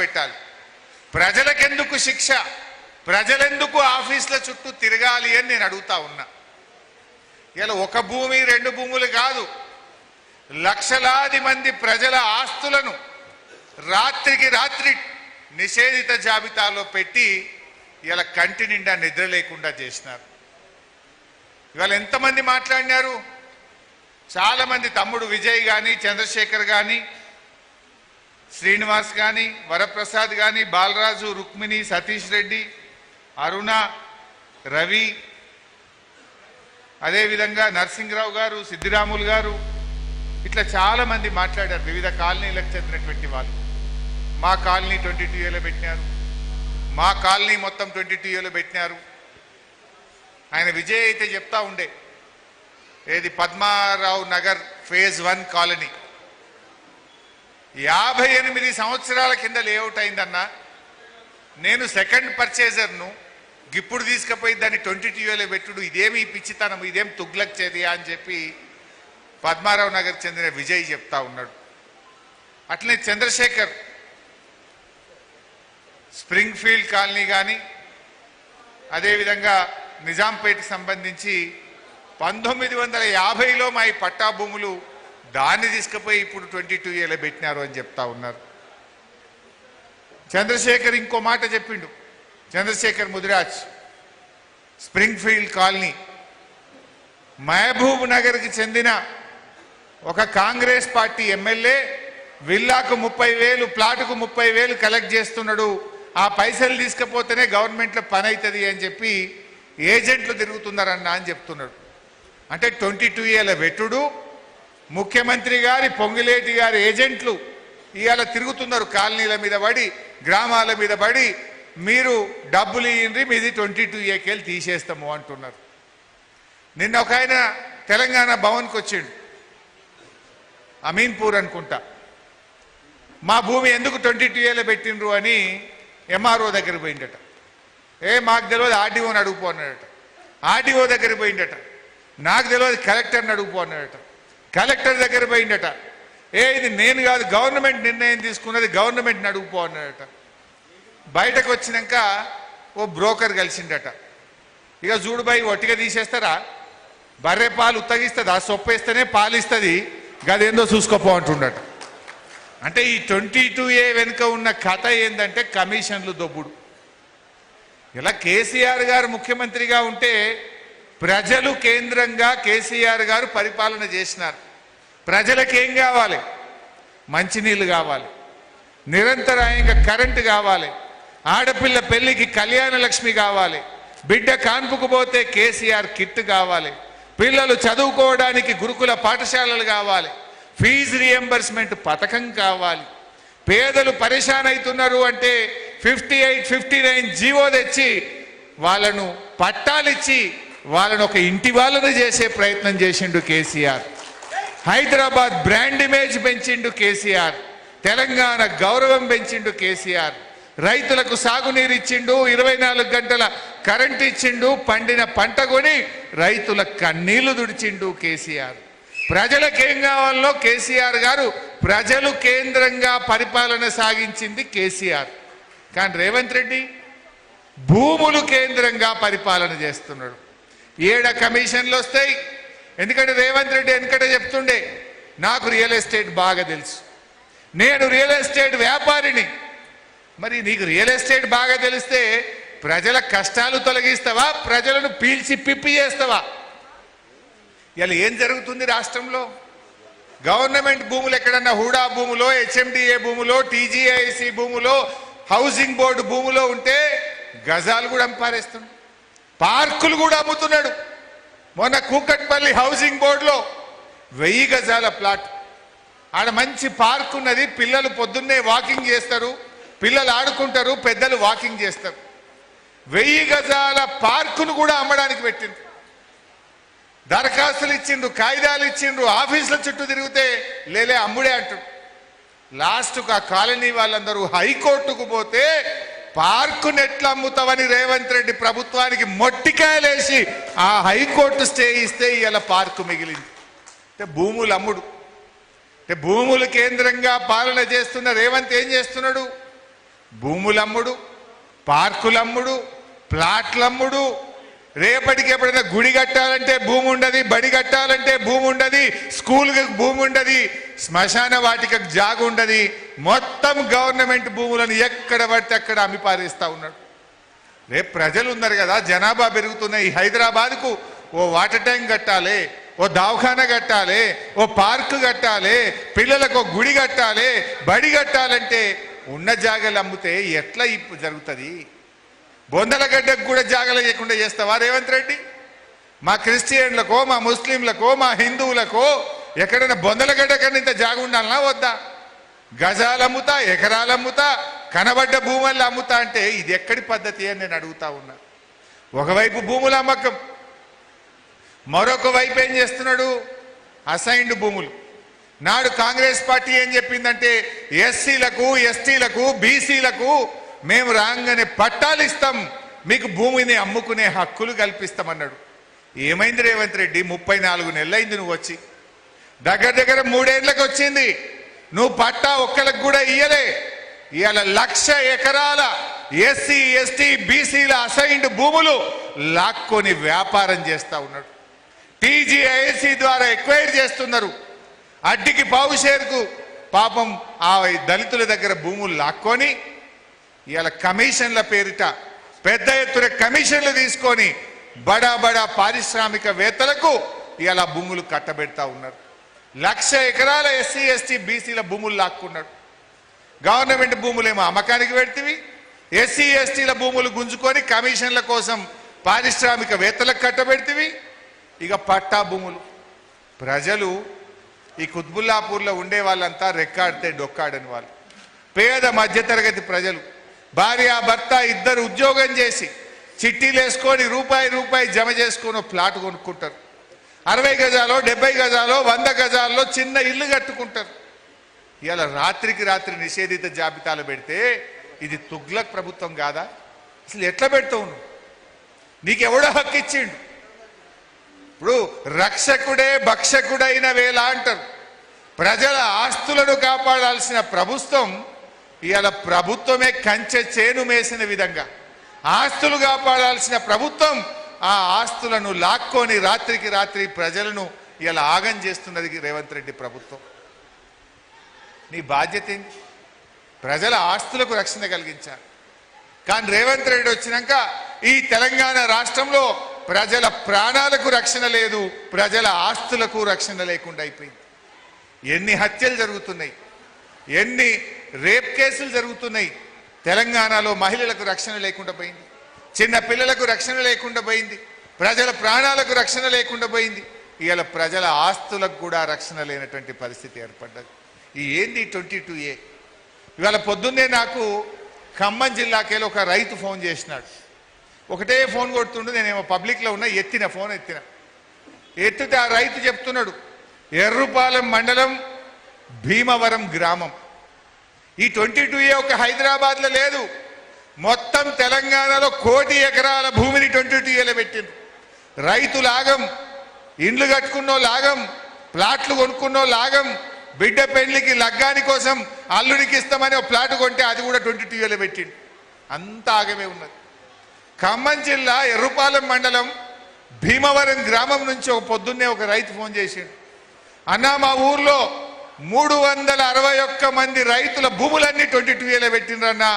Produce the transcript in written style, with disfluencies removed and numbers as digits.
పెట్టాలి. ప్రజలకెందుకు శిక్ష, ప్రజలెందుకు ఆఫీసుల చుట్టూ తిరగాలి అని నేను అడుగుతా ఉన్నా. ఇలా ఒక భూమి రెండు భూములు కాదు, లక్షలాది మంది ప్రజల ఆస్తులను రాత్రికి రాత్రి నిషేధిత జాబితాలో పెట్టి ఇలా కంటి నిండా నిద్ర లేకుండా చేసినారు. ఇవాళ ఎంతమంది మాట్లాడినారు? చాలా మంది, తమ్ముడు విజయ్ కానీ, చంద్రశేఖర్ కానీ, శ్రీనివాస్ కానీ, వరప్రసాద్ కానీ, బాలరాజు, రుక్మిణి, సతీష్ రెడ్డి, అరుణ, రవి, అదేవిధంగా నరసింహరావు గారు, సిద్ధిరాములు గారు, ఇట్లా చాలా మంది మాట్లాడారు. వివిధ కాలనీలకు చెందినటువంటి వాళ్ళు. మా కాలనీ 22Aలో పెట్టినారు, మా కాలనీ మొత్తం 22Aలో పెట్టినారు. ఆయన విజయ్ అయితే చెప్తా ఉండే, ఏది పద్మారావు నగర్ ఫేజ్ 1 కాలనీ 58 సంవత్సరాల కింద లేఅవుట్ అయిందన్నా. నేను సెకండ్ పర్చేజర్ను, ఇప్పుడు తీసుకుపోయి దాన్ని 22Aలో పెట్టుడు ఇదేమి పిచ్చితనం, ఇదేం తుగ్లక్ చర్య అని చెప్పి పద్మారావు నగర్ చెందిన విజయ్ చెప్తా ఉన్నాడు. అట్లనే చంద్రశేఖర్ స్ప్రింగ్ ఫీల్డ్ కాలనీ కానీ, అదేవిధంగా నిజాంపేటకి సంబంధించి 1950లో మా ఈ పట్టా భూములు దాన్ని తీసుకుపోయి ఇప్పుడు 22Aలో పెట్టినారు అని చెప్తా ఉన్నారు. చంద్రశేఖర్ ఇంకో మాట చెప్పిండు. Chandrashekar Mudiraj spring field colony మహబూబ్ నగర్కి చెందిన ఒక కాంగ్రెస్ పార్టీ ఎమ్మెల్యే విల్లాకు 30,000, ప్లాటుకు 30,000 కలెక్ట్ చేస్తున్నాడు. ఆ పైసలు తీసుకపోతేనే గవర్నమెంట్లో పని అవుతుంది అని చెప్పి ఏజెంట్లు తిరుగుతున్నారన్న అని చెప్తున్నాడు. అంటే 22Aలో పెట్టుడు, ముఖ్యమంత్రి గారి పొంగిలేటి గారి ఏజెంట్లు ఇవాళ తిరుగుతున్నారు కాలనీల మీద పడి, గ్రామాల మీద పడి, మీరు డబ్బులు ఇయ్యండి, మీది 22Aకి వెళ్ళి తీసేస్తాము అంటున్నారు. నిన్న ఒక ఆయన తెలంగాణ భవన్కి వచ్చిండు, అమీన్పూర్ అనుకుంటా. మా భూమి ఎందుకు 22Aలో పెట్టిండ్రు అని ఎంఆర్ఓ దగ్గర పోయిండట. మాకు తెలియదు, ఆర్డీఓని అడుగుపోన్నాడట. ఆర్డీఓ దగ్గర పోయిండట. నాకు తెలియదు, కలెక్టర్ని అడుగుపోన్నాడట. కలెక్టర్ దగ్గర పోయిండట. ఇది నేను కాదు, గవర్నమెంట్ నిర్ణయం తీసుకున్నది, గవర్నమెంట్ని అడుగుపో అన్నాడట. బయటకు వచ్చినాక ఓ బ్రోకర్ కలిసిండట. ఇక చూడుబాయి, ఒట్టిగా తీసేస్తారా? బర్రె పాలు ఉత్తగిస్తుంది, ఆ సొప్పేస్తేనే పాలు ఇస్తుంది, గదేందో చూసుకోపో అంటుండట. అంటే ఈ 22A వెనుక ఉన్న కథ ఏంటంటే కమిషన్లు దొబ్బుడు. ఇలా కేసీఆర్ గారు ముఖ్యమంత్రిగా ఉంటే ప్రజలు కేంద్రంగా కేసీఆర్ గారు పరిపాలన చేసినారు. ప్రజలకు ఏం కావాలి? మంచినీళ్ళు కావాలి, నిరంతరాయంగా కరెంటు కావాలి, ఆడపిల్ల పెళ్లికి కళ్యాణ లక్ష్మి కావాలి, బిడ్డ కాన్పుకు పోతే కేసీఆర్ కిట్ కావాలి, పిల్లలు చదువుకోవడానికి గురుకుల పాఠశాలలు కావాలి, ఫీజు రియంబర్స్మెంట్ పథకం కావాలి. పేదలు పరేషాన్ అవుతున్నారు అంటే 58, 59 జీవో తెచ్చి వాళ్ళను పట్టాలిచ్చి వాళ్ళను ఒక ఇంటి వాళ్ళను చేసే ప్రయత్నం చేసిండు కేసీఆర్. హైదరాబాద్ బ్రాండ్ ఇమేజ్ పెంచిండు కేసీఆర్. తెలంగాణ గౌరవం పెంచిండు కేసీఆర్. రైతులకు సాగునీరు ఇచ్చిండు, 24 గంటల కరెంటు ఇచ్చిండు, పండిన పంట కొని రైతుల కన్నీళ్లు దుడిచిండు కేసీఆర్. ప్రజలకు ఏం కావాలో కేసీఆర్ గారు ప్రజలు కేంద్రంగా పరిపాలన సాగించింది కేసీఆర్. కానీ రేవంత్ రెడ్డి భూములు కేంద్రంగా పరిపాలన చేస్తున్నాడు. 7 కమిషన్లు వస్తాయి. ఎందుకంటే రేవంత్ రెడ్డి వెనకట చెప్తుండే, నాకు రియల్ ఎస్టేట్ బాగా తెలుసు, నేను రియల్ ఎస్టేట్ వ్యాపారిని. మరి నీకు రియల్ ఎస్టేట్ బాగా తెలిస్తే ప్రజల కష్టాలు తొలగిస్తావా, ప్రజలను పీల్చి పిప్పి చేస్తావా? ఇలా ఏం జరుగుతుంది రాష్ట్రంలో? గవర్నమెంట్ భూములు ఎక్కడన్నా హూడా భూములో, హెచ్ఎండిఏ భూములో, టీజీఐసి భూములో, హౌసింగ్ బోర్డు భూములో ఉంటే గజాలు కూడా అంపారేస్తున్నాడు, పార్కులు కూడా అమ్ముతున్నాడు. మొన్న కూకట్పల్లి హౌసింగ్ బోర్డులో 1000 గజాల ప్లాట్, ఆడ మంచి పార్క్ ఉన్నది, పిల్లలు పొద్దున్నే వాకింగ్ చేస్తారు, పిల్లలు ఆడుకుంటారు, పెద్దలు వాకింగ్ చేస్తారు. 1000 గజాల పార్కును కూడా అమ్మడానికి పెట్టిండ్రు. దరఖాస్తులు ఇచ్చిండ్రు, కాగితాలు ఇచ్చిండ్రు, ఆఫీసుల చుట్టూ తిరిగితే లేలే అమ్ముడే అంటాడు. లాస్ట్కు ఆ కాలనీ వాళ్ళందరూ హైకోర్టుకు పోతే పార్కును ఎట్లా అమ్ముతావని రేవంత్ రెడ్డి ప్రభుత్వానికి మొట్టికాయలేసి ఆ హైకోర్టు స్టే ఇస్తే ఇలా పార్కు మిగిలింది. అంటే భూములు అమ్ముడు. భూములు కేంద్రంగా పాలన చేస్తున్న రేవంత్ ఏం చేస్తున్నాడు? భూములమ్ముడు, పార్కులమ్ముడు, ప్లాట్లమ్ముడు. రేపటికి ఎప్పుడైనా గుడి కట్టాలంటే భూమి ఉండదు, బడి కట్టాలంటే భూమి ఉండదు, స్కూల్కి భూమి ఉండదు, శ్మశాన వాటికకు జాగు ఉండదు. మొత్తం గవర్నమెంట్ భూములను ఎక్కడ పడితే అక్కడ అమ్మి పారేస్తా ఉన్నాడు. రేపు ప్రజలు ఉన్నారు కదా, జనాభా పెరుగుతున్నాయి. హైదరాబాద్కు ఓ వాటర్ ట్యాంక్ కట్టాలి, ఓ దవాఖానా కట్టాలి, ఓ పార్కు కట్టాలి, పిల్లలకు గుడి కట్టాలి, బడి కట్టాలంటే ఉన్న జాగలు అమ్మితే ఎట్లా ఇప్పుడు జరుగుతుంది? బొందలగడ్డకు కూడా జాగలు లేకుండా చేస్తావా రేవంత్ రెడ్డి? మా క్రిస్టియన్లకో, మా ముస్లింలకో, మా హిందువులకో ఎక్కడైనా బొందలగడ్డ కన్నా ఇంత జాగ ఉండాలన్నా వద్దా? గజాలు అమ్ముతా, ఎకరాలు అమ్ముతా, కనబడ్డ భూములు అమ్ముతా అంటే ఇది ఎక్కడి పద్ధతి అని నేను అడుగుతా ఉన్నా. ఒకవైపు భూముల అమ్మకం, మరొక వైపు ఏం చేస్తున్నాడు? అసైన్డ్ భూములు. నాడు కాంగ్రెస్ పార్టీ ఏం చెప్పిందంటే ఎస్సీలకు, ఎస్టీలకు, బీసీలకు మేము రాగానే పట్టాలు ఇస్తాం, మీకు భూమిని అమ్ముకునే హక్కులు కల్పిస్తామన్నాడు. ఏమైంది రేవంత్ రెడ్డి? 34 నెలలైంది నువ్వు వచ్చి, దగ్గర దగ్గర 3 ఏళ్ళకి వచ్చింది. నువ్వు పట్టా ఒక్కరికి కూడా ఇయ్యలే. ఇవాళ 1,00,000 ఎకరాల ఎస్సీ, ఎస్టీ, బీసీల అసైన్డ్ భూములు లాక్కొని వ్యాపారం చేస్తా ఉన్నాడు. టీజీఐసీ ద్వారా ఎక్వైర్ చేస్తున్నారు. అడ్డికి పావు షేర్కు పాపం ఆ దళితుల దగ్గర భూములు లాక్కొని ఇవాళ కమిషన్ల పేరిట పెద్ద ఎత్తున కమిషన్లు తీసుకొని బడా బడా పారిశ్రామికవేత్తలకు ఇవాళ భూములు కట్టబెడతా ఉన్నారు. 1,00,000 ఎకరాల ఎస్సీ, ఎస్టీ, బీసీల భూములు లాక్కున్నాడు. గవర్నమెంట్ భూములేమో అమ్మకానికి పెడితివి, ఎస్సీ, ఎస్టీల భూములు గుంజుకొని కమిషన్ల కోసం పారిశ్రామికవేత్తలకు కట్టబెడితివి. ఇక పట్టా భూములు. ప్రజలు ఈ కుత్బుల్లాపూర్లో ఉండే వాళ్ళంతా రెక్కాడితే డొక్కాడని వాళ్ళు, పేద మధ్యతరగతి ప్రజలు. భార్య భర్త ఇద్దరు ఉద్యోగం చేసి చిట్టీలు వేసుకొని రూపాయి జమ చేసుకొని ప్లాట్ కొనుక్కుంటారు. 60 గజాలో, 70 గజాలో, 100 గజాల్లో చిన్న ఇల్లు కట్టుకుంటారు. ఇలా రాత్రికి రాత్రి నిషేధిత జాబితాలు పెడితే ఇది తుగ్లక్ ప్రభుత్వం కాదా? అసలు ఎట్లా పెడతావు నువ్వు? నీకెవడో హక్కు ఇచ్చిండు? ఇప్పుడు రక్షకుడే భక్షకుడైన వేళ అంటారు. ప్రజల ఆస్తులను కాపాడాల్సిన ప్రభుత్వం ఇవాళ ప్రభుత్వమే కంచె చేను మేసిన విధంగా ఆస్తులు కాపాడాల్సిన ప్రభుత్వం ఆ ఆస్తులను లాక్కొని రాత్రికి రాత్రి ప్రజలను ఇలా ఆగం చేస్తున్నది రేవంత్ రెడ్డి ప్రభుత్వం. నీ బాధ్యత ఏంటి? ప్రజల ఆస్తులకు రక్షణ కలిగించాలి. కానీ రేవంత్ రెడ్డి వచ్చినాక ఈ తెలంగాణ రాష్ట్రంలో ప్రజల ప్రాణాలకు రక్షణ లేదు, ప్రజల ఆస్తులకు రక్షణ లేకుండా అయిపోయింది. ఎన్ని హత్యలు జరుగుతున్నాయి, ఎన్ని రేప్ కేసులు జరుగుతున్నాయి. తెలంగాణలో మహిళలకు రక్షణ లేకుండా పోయింది, చిన్న పిల్లలకు రక్షణ లేకుండా పోయింది, ప్రజల ప్రాణాలకు రక్షణ లేకుండా పోయింది. ఇవాళ ప్రజల ఆస్తులకు కూడా రక్షణ లేనటువంటి పరిస్థితి ఏర్పడ్డది. ఈ ఏంది 22A? ఇవాళ పొద్దున్నే నాకు ఖమ్మం జిల్లాకేలో ఒక రైతు ఫోన్ చేసినాడు. ఒకటే ఫోన్ కొడుతుండు, నేనేమో పబ్లిక్లో ఉన్నా, ఫోన్ ఎత్తితే ఆ రైతు చెప్తున్నాడు, ఎర్రుపాలెం మండలం భీమవరం గ్రామం. ఈ 22A ఒక హైదరాబాద్లో లేదు, మొత్తం తెలంగాణలో 1 కోటి ఎకరాల భూమిని 22Aలో పెట్టిండ్రు. రైతు లాగం, ఇండ్లు కట్టుకున్నో లాగం, ప్లాట్లు కొనుక్కున్నో లాగం, బిడ్డ పెళ్లికి లగ్గాని కోసం అల్లుడికి ఇస్తామని ఒక ప్లాట్ కొంటే అది కూడా 22Aలో పెట్టిండు. అంత ఆగమే ఉన్నది. ఖమ్మం జిల్లా ఎర్రుపాలెం మండలం భీమవరం గ్రామం నుంచి పొద్దున్నే ఒక రైతు ఫోన్ చేసిండు, అన్నా మా ఊర్లో 361 మంది రైతుల భూములన్నీ 22Aలో పెట్టిండ్రన్నా,